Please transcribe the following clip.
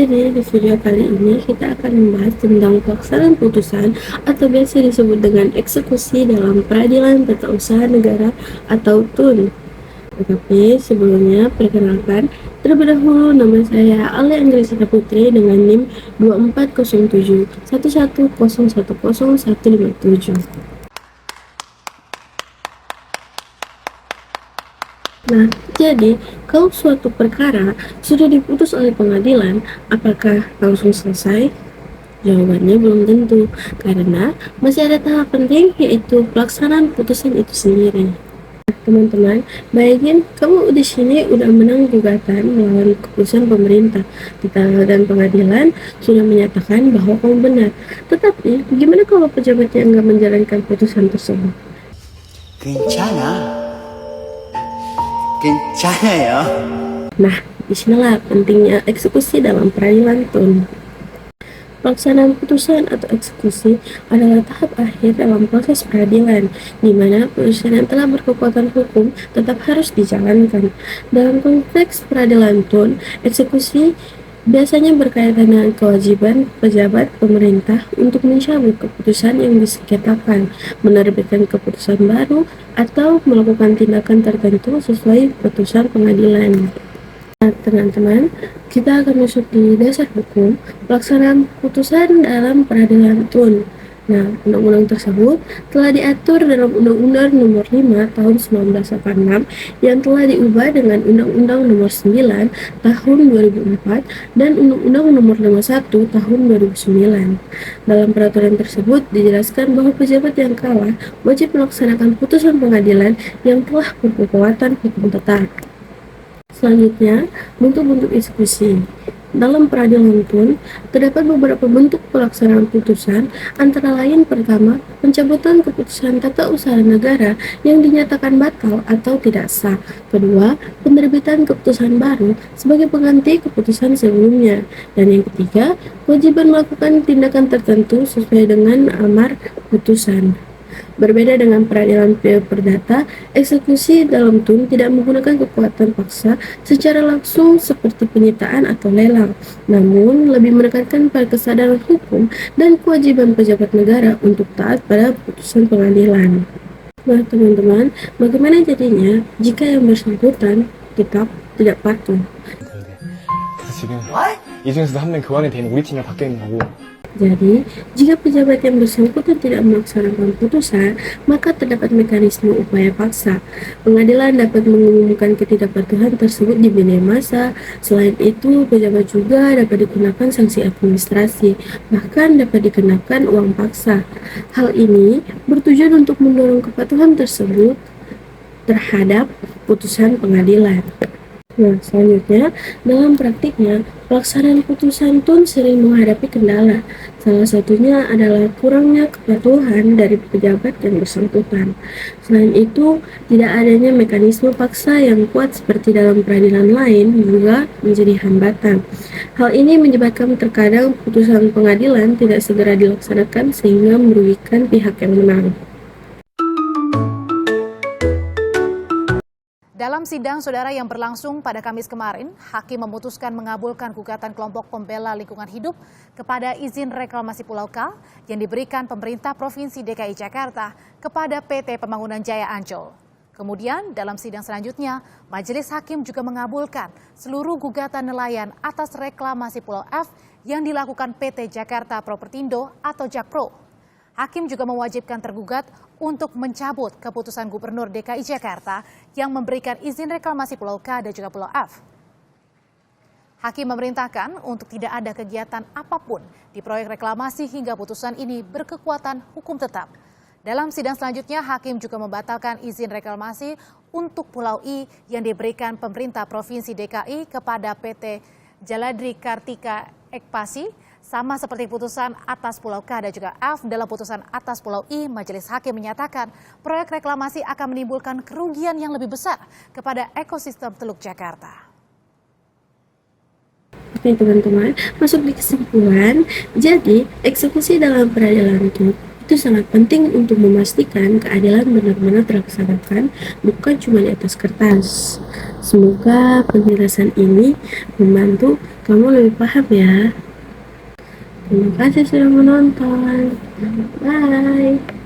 Jadi di video kali ini kita akan membahas tentang pelaksanaan putusan atau biasa disebut dengan eksekusi dalam peradilan tata usaha negara atau TUN. Tetapi sebelumnya perkenalkan terlebih dahulu, nama saya Alia Anggrisita Putri dengan NIM 2407 110100157. Nah, jadi kalau suatu perkara sudah diputus oleh pengadilan, apakah langsung selesai? Jawabannya belum tentu, karena masih ada tahap penting, yaitu pelaksanaan putusan itu sendiri. Nah, teman-teman, bayangin kamu di sini udah menang gugatan melawan keputusan pemerintah, dan pengadilan sudah menyatakan bahwa kamu benar. Tetapi, gimana kalau pejabatnya enggak menjalankan putusan tersebut? 괜찮아요. Nah, disinilah pentingnya eksekusi dalam peradilan TUN. Pelaksanaan putusan atau eksekusi adalah tahap akhir dalam proses peradilan, di mana putusan yang telah berkekuatan hukum tetap harus dijalankan. Dalam konteks peradilan TUN, eksekusi biasanya berkaitan dengan kewajiban pejabat pemerintah untuk mencabut keputusan yang disengketakan, menerbitkan keputusan baru, atau melakukan tindakan tertentu sesuai putusan pengadilan. Nah, teman-teman, kita akan masuk di dasar hukum pelaksanaan putusan dalam peradilan TUN. Nah, undang-undang tersebut telah diatur dalam Undang-Undang Nomor 5 Tahun 1986 yang telah diubah dengan Undang-Undang Nomor 9 Tahun 2004 dan Undang-Undang Nomor 51 Tahun 2009. Dalam peraturan tersebut dijelaskan bahwa pejabat yang kalah wajib melaksanakan putusan pengadilan yang telah berkekuatan hukum tetap. Selanjutnya, bentuk-bentuk eksekusi. Dalam peradilan TUN, terdapat beberapa bentuk pelaksanaan putusan, antara lain pertama, pencabutan keputusan tata usaha negara yang dinyatakan batal atau tidak sah. Kedua, penerbitan keputusan baru sebagai pengganti keputusan sebelumnya. Dan yang ketiga, kewajiban melakukan tindakan tertentu sesuai dengan amar putusan. Berbeda dengan peradilan perdata, eksekusi dalam TUN tidak menggunakan kekuatan paksa secara langsung seperti penyitaan atau lelang, namun lebih menekankan pada kesadaran hukum dan kewajiban pejabat negara untuk taat pada putusan pengadilan. Nah, teman-teman, bagaimana jadinya jika yang bersangkutan tetap tidak patuh? 지금 이 중에서도 한 명 교환이 되는 우리 팀이 바뀌어 있는 거고. Jadi, jika pejabat yang bersangkutan tidak melaksanakan putusan, maka terdapat mekanisme upaya paksa. Pengadilan dapat mengumumkan ketidakpatuhan tersebut di media massa. Selain itu, pejabat juga dapat dikenakan sanksi administrasi, bahkan dapat dikenakan uang paksa. Hal ini bertujuan untuk mendorong kepatuhan tersebut terhadap putusan pengadilan. Nah, selanjutnya, dalam praktiknya, pelaksanaan putusan TUN sering menghadapi kendala. Salah satunya adalah kurangnya kepatuhan dari pejabat yang bersangkutan. Selain itu, tidak adanya mekanisme paksa yang kuat seperti dalam peradilan lain juga menjadi hambatan. Hal ini menyebabkan terkadang putusan pengadilan tidak segera dilaksanakan sehingga merugikan pihak yang menang. Dalam sidang saudara yang berlangsung pada Kamis kemarin, hakim memutuskan mengabulkan gugatan kelompok pembela lingkungan hidup kepada izin reklamasi Pulau K yang diberikan pemerintah Provinsi DKI Jakarta kepada PT Pembangunan Jaya Ancol. Kemudian dalam sidang selanjutnya, majelis hakim juga mengabulkan seluruh gugatan nelayan atas reklamasi Pulau F yang dilakukan PT Jakarta Propertindo atau Jakpro. Hakim juga mewajibkan tergugat untuk mencabut keputusan Gubernur DKI Jakarta yang memberikan izin reklamasi Pulau K dan juga Pulau F. Hakim memerintahkan untuk tidak ada kegiatan apapun di proyek reklamasi hingga putusan ini berkekuatan hukum tetap. Dalam sidang selanjutnya, hakim juga membatalkan izin reklamasi untuk Pulau I yang diberikan pemerintah Provinsi DKI kepada PT Jaladri Kartika Ekpasi. Sama seperti putusan atas Pulau K dan juga F, dalam putusan atas Pulau I, majelis hakim menyatakan proyek reklamasi akan menimbulkan kerugian yang lebih besar kepada ekosistem Teluk Jakarta. Oke teman-teman, masuk di kesimpulan. Jadi, eksekusi dalam peradilan Itu sangat penting untuk memastikan keadilan benar-benar terlaksanakan, bukan cuma di atas kertas. Semoga penjelasan ini membantu kamu lebih paham ya. Terima kasih sudah menonton. Bye.